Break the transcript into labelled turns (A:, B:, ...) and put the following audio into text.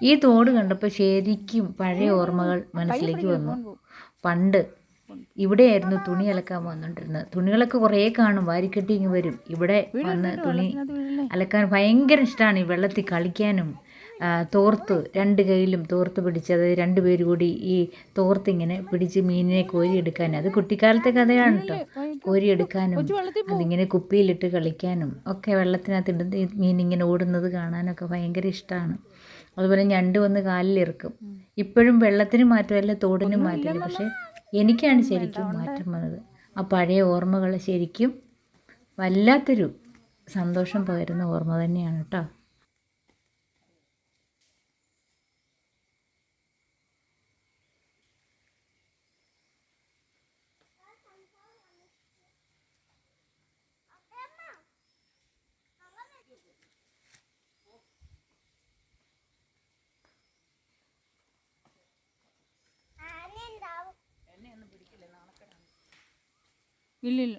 A: ഈ തോട് കണ്ടപ്പോൾ ശരിക്കും പഴയ ഓർമ്മകൾ മനസ്സിലേക്ക് വന്നു. പണ്ട് ഇവിടെയായിരുന്നു തുണി അലക്കാൻ വന്നുകൊണ്ടിരുന്നത്. തുണികളൊക്കെ കുറേ കാണും, വാരിക്കെട്ടി ഇങ്ങ് വരും. ഇവിടെ വന്ന് തുണി അലക്കാൻ ഭയങ്കര ഇഷ്ടമാണ്. ഈ വെള്ളത്തിൽ കളിക്കാനും തോർത്ത് 2 കൈയിലും തോർത്ത് പിടിച്ചത് 2 പേര് കൂടി ഈ തോർത്തിങ്ങനെ പിടിച്ച് മീനിനെ കോരിയെടുക്കാനും, അത് കുട്ടിക്കാലത്തെ കഥയാണ് കേട്ടോ. കോരിയെടുക്കാനും അതിങ്ങനെ കുപ്പിയിലിട്ട് കളിക്കാനും ഒക്കെ വെള്ളത്തിനകത്ത് ഇടുന്ന മീനിങ്ങനെ ഓടുന്നത് കാണാനൊക്കെ ഭയങ്കര ഇഷ്ടമാണ്. അതുപോലെ ഞണ്ട് വന്ന് കാലിലിറക്കും. ഇപ്പോഴും വെള്ളത്തിന് മാറ്റമല്ല, തോടിനും മാറ്റമില്ല. പക്ഷേ എനിക്കാണ് ശരിക്കും മാറ്റം വന്നത്. ആ പഴയ ഓർമ്മകൾ ശരിക്കും വല്ലാത്തൊരു സന്തോഷം പകരുന്ന ഓർമ്മ തന്നെയാണ് കേട്ടോ.
B: ഇല്ലില്ല.